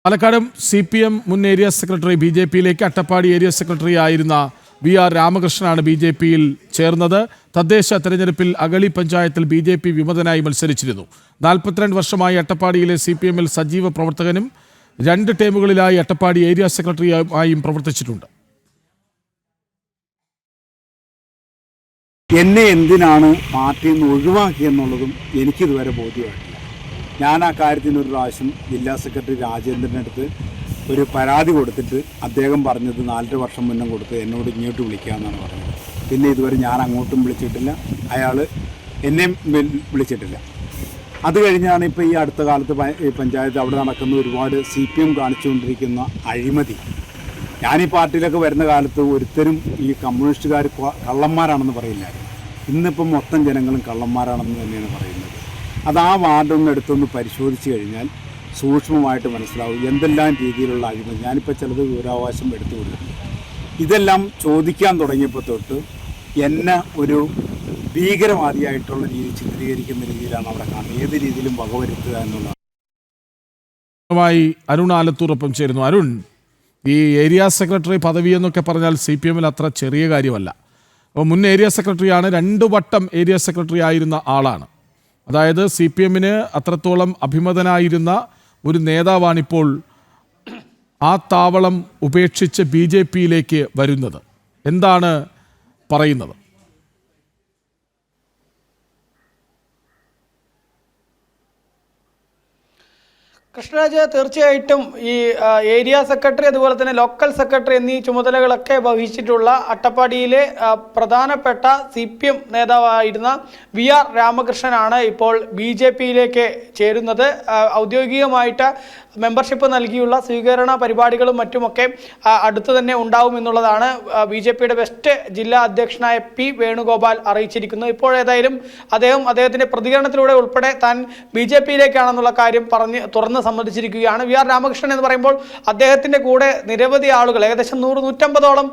പാലക്കാടും CPM മുൻ area secretary BJPയിലേക്ക് അട്ടപ്പാടി ഏരിയ സെക്രട്ടറി ആയിരുന്ന VR രാമകൃഷ്ണനാണ് BJPയിൽ ചേർന്നത്. തദ്ദേശ തെരഞ്ഞെടുപ്പിൽ അഗളി പഞ്ചായത്തിൽ BJP വിമതനായി മത്സരിച്ചിരുന്നു. 42 വർഷമായി അട്ടപ്പാടിയിലെ CPMൽ സജീവ പ്രവർത്തകനും 2 ടേമുകളിലായി അട്ടപ്പാടി ഏരിയ സെക്രട്ടറിയായും പ്രവർത്തിച്ചിട്ടുണ്ട്. എന്നെ എന്തിനാണ് പാർട്ടിയിൽ നിന്ന് ഒഴിവാക്കിയെന്നുള്ളതും എനിക്കിതുവരെ ബോധ്യമായിട്ടില്ല. ഞാൻ ആ കാര്യത്തിന് ഒരു പ്രാവശ്യം ജില്ലാ സെക്രട്ടറി രാജേന്ദ്രൻ്റെ അടുത്ത് ഒരു പരാതി കൊടുത്തിട്ട് അദ്ദേഹം പറഞ്ഞത് 4 വർഷം മുന്നേ കൊടുത്ത് എന്നോട് ഇങ്ങോട്ട് വിളിക്കാമെന്നാണ് പറഞ്ഞത്. പിന്നെ ഇതുവരെ ഞാൻ അങ്ങോട്ടും വിളിച്ചിട്ടില്ല, അയാൾ എന്നെയും വിളിച്ചിട്ടില്ല. അത് കഴിഞ്ഞാണ് ഇപ്പോൾ ഈ അടുത്ത കാലത്ത് പഞ്ചായത്ത് അവിടെ നടക്കുന്ന ഒരുപാട് CPM കാണിച്ചുകൊണ്ടിരിക്കുന്ന അഴിമതി. ഞാൻ ഈ പാർട്ടിയിലൊക്കെ വരുന്ന കാലത്ത് ഒരുത്തരും ഈ കമ്മ്യൂണിസ്റ്റുകാർ കള്ളന്മാരാണെന്ന് പറയില്ലായിരുന്നു. ഇന്നിപ്പം മൊത്തം ജനങ്ങളും കള്ളന്മാരാണെന്ന് തന്നെയാണ് പറയുന്നത്. അത് ആ വാർഡൊന്ന് എടുത്തൊന്ന് പരിശോധിച്ച് കഴിഞ്ഞാൽ സൂക്ഷ്മമായിട്ട് മനസ്സിലാവും എന്തെല്ലാം രീതിയിലുള്ള അഴിമതി. ഞാനിപ്പോൾ ചിലത് വിവരാവകാശം എടുത്തു കൊടുക്കുന്നു. ഇതെല്ലാം ചോദിക്കാൻ തുടങ്ങിയപ്പോൾ തൊട്ട് എന്നെ ഒരു ഭീകരവാദിയായിട്ടുള്ള രീതി ചിത്രീകരിക്കുന്ന രീതിയിലാണ് അവിടെ കാണുന്നത്. ഏത് രീതിയിലും വകവരുത്തുക എന്നുള്ളതാണ്. അരുൺ ആലത്തൂറൊപ്പം ചേരുന്നു. അരുൺ, ഈ ഏരിയ സെക്രട്ടറി പദവി എന്നൊക്കെ പറഞ്ഞാൽ CPMൽ അത്ര ചെറിയ കാര്യമല്ല. അപ്പോൾ മുൻ ഏരിയ സെക്രട്ടറിയാണ്, 2 വട്ടം ഏരിയ സെക്രട്ടറി ആയിരുന്ന ആളാണ്. അതായത് CPMന് അത്രത്തോളം അഭിമതനായിരുന്ന ഒരു നേതാവാണിപ്പോൾ ആ താവളം ഉപേക്ഷിച്ച് BJPയിലേക്ക് വരുന്നത്. എന്താണ് പറയുന്നത്? കൃഷ്ണരാജ്, തീർച്ചയായിട്ടും ഈ ഏരിയ സെക്രട്ടറി അതുപോലെ തന്നെ ലോക്കൽ സെക്രട്ടറി എന്നീ ചുമതലകളൊക്കെ വഹിച്ചിട്ടുള്ള അട്ടപ്പാടിയിലെ പ്രധാനപ്പെട്ട CPM നേതാവായിരുന്ന VR രാമകൃഷ്ണനാണ് ഇപ്പോൾ BJPയിലേക്ക് ചേരുന്നത്. ഔദ്യോഗികമായിട്ട് മെമ്പർഷിപ്പ് നൽകിയുള്ള സ്വീകരണ പരിപാടികളും മറ്റുമൊക്കെ അടുത്തു തന്നെ ഉണ്ടാവും എന്നുള്ളതാണ് BJPയുടെ വെസ്റ്റ് ജില്ലാ അധ്യക്ഷനായ P വേണുഗോപാൽ അറിയിച്ചിരിക്കുന്നത്. ഇപ്പോഴേതായാലും അദ്ദേഹത്തിൻ്റെ പ്രതികരണത്തിലൂടെ ഉൾപ്പെടെ താൻ BJPയിലേക്കാണെന്നുള്ള കാര്യം തുറന്ന് സമ്മതിച്ചിരിക്കുകയാണ്. VR രാമകൃഷ്ണൻ എന്ന് പറയുമ്പോൾ അദ്ദേഹത്തിൻ്റെ കൂടെ നിരവധി ആളുകൾ, ഏകദേശം 100-150ഓളം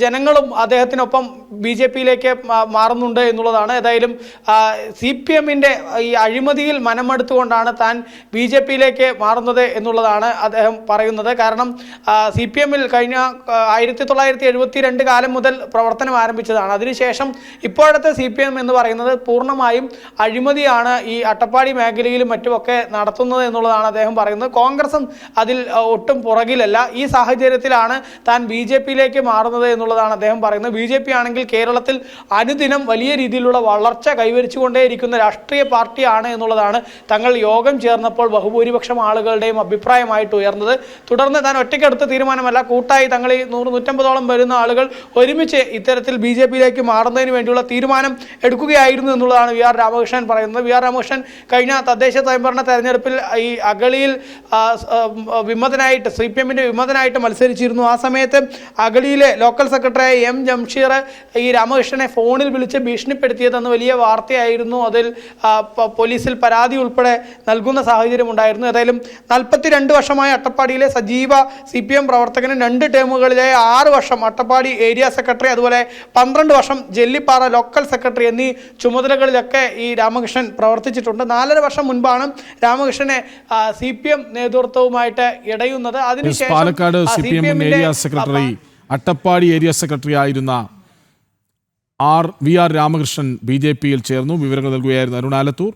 ജനങ്ങളും അദ്ദേഹത്തിനൊപ്പം BJPയിലേക്ക് മാറുന്നുണ്ട് എന്നുള്ളതാണ്. ഏതായാലും CPMൻ്റെ ഈ അഴിമതിയിൽ മനമെടുത്തുകൊണ്ടാണ് താൻ BJPയിലേക്ക് മാറുന്നത് എന്നുള്ളതാണ് അദ്ദേഹം പറയുന്നത്. കാരണം CPMൽ കഴിഞ്ഞ 1972 കാലം മുതൽ പ്രവർത്തനം ആരംഭിച്ചതാണ്. അതിനുശേഷം ഇപ്പോഴത്തെ CPM എന്ന് പറയുന്നത് പൂർണ്ണമായും അഴിമതിയാണ് ഈ അട്ടപ്പാടി മേഖലയിലും മറ്റുമൊക്കെ നടത്തുന്നത് എന്നുള്ളതാണ് അദ്ദേഹം പറയുന്നത്. കോൺഗ്രസും അതിൽ ഒട്ടും പുറകിലല്ല. ഈ സാഹചര്യത്തിലാണ് താൻ BJPയിലേക്ക് മാറുന്നത് എന്നുള്ളതാണ് അദ്ദേഹം പറയുന്നത്. BJP ആണെങ്കിൽ കേരളത്തിൽ അനുദിനം വലിയ രീതിയിലുള്ള വളർച്ച കൈവരിച്ചുകൊണ്ടേയിരിക്കുന്ന രാഷ്ട്രീയ പാർട്ടിയാണ് എന്നുള്ളതാണ് തങ്ങൾ യോഗം ചേർന്നപ്പോൾ ബഹുഭൂരിപക്ഷം ആളുകളുടെയും അഭിപ്രായമായിട്ട് ഉയർന്നത്. തുടർന്ന് താൻ ഒറ്റയ്ക്കെടുത്ത തീരുമാനമല്ല, കൂട്ടായി തങ്ങൾ ഈ 100-150ഓളം വരുന്ന ആളുകൾ ഒരുമിച്ച് ഇത്തരത്തിൽ BJPയിലേക്ക് മാറുന്നതിന് വേണ്ടിയുള്ള തീരുമാനം എടുക്കുകയായിരുന്നു എന്നുള്ളതാണ് VR രാമകൃഷ്ണൻ പറയുന്നത്. VR രാമകൃഷ്ണൻ കഴിഞ്ഞ തദ്ദേശ സ്വയംഭരണ തെരഞ്ഞെടുപ്പിൽ ഈ അഗളിയിൽ വിമതനായിട്ട് CPMൻ്റെ വിമതനായിട്ട് മത്സരിച്ചിരുന്നു. ആ സമയത്ത് അഗളിയിലെ ലോക്കൽ സെക്രട്ടറിയായ M ജംഷീർ ഈ രാമകൃഷ്ണനെ ഫോണിൽ വിളിച്ച് ഭീഷണിപ്പെടുത്തിയതെന്ന് വലിയ വാർത്തയായിരുന്നു. അതിൽ പോലീസിൽ പരാതി ഉൾപ്പെടെ നൽകുന്ന സാഹചര്യം ഉണ്ടായിരുന്നു. ഏതായാലും 42 വർഷമായ അട്ടപ്പാടിയിലെ സജീവ CPM പ്രവർത്തകന് 2 ടേമുകളിലെ 6 വർഷം അട്ടപ്പാടി ഏരിയ സെക്രട്ടറി, അതുപോലെ 12 വർഷം ജെല്ലിപ്പാറ ലോക്കൽ സെക്രട്ടറി എന്നീ ചുമതലകളിലൊക്കെ ഈ രാമകൃഷ്ണൻ പ്രവർത്തിച്ചിട്ടുണ്ട്. 4.5 വർഷം മുൻപാണ് രാമകൃഷ്ണനെ CPM നേതൃത്വവുമായിട്ട് ഇടയുന്നത്. അതിനുശേഷം Palakkad CPM area secretary, Attappadi area secretary ആയിരുന്ന VR രാമകൃഷ്ണൻ BJPയിൽ ചേർന്നു. വിവരങ്ങൾ നൽകുകയായിരുന്നു അരുൺ ആലത്തൂർ.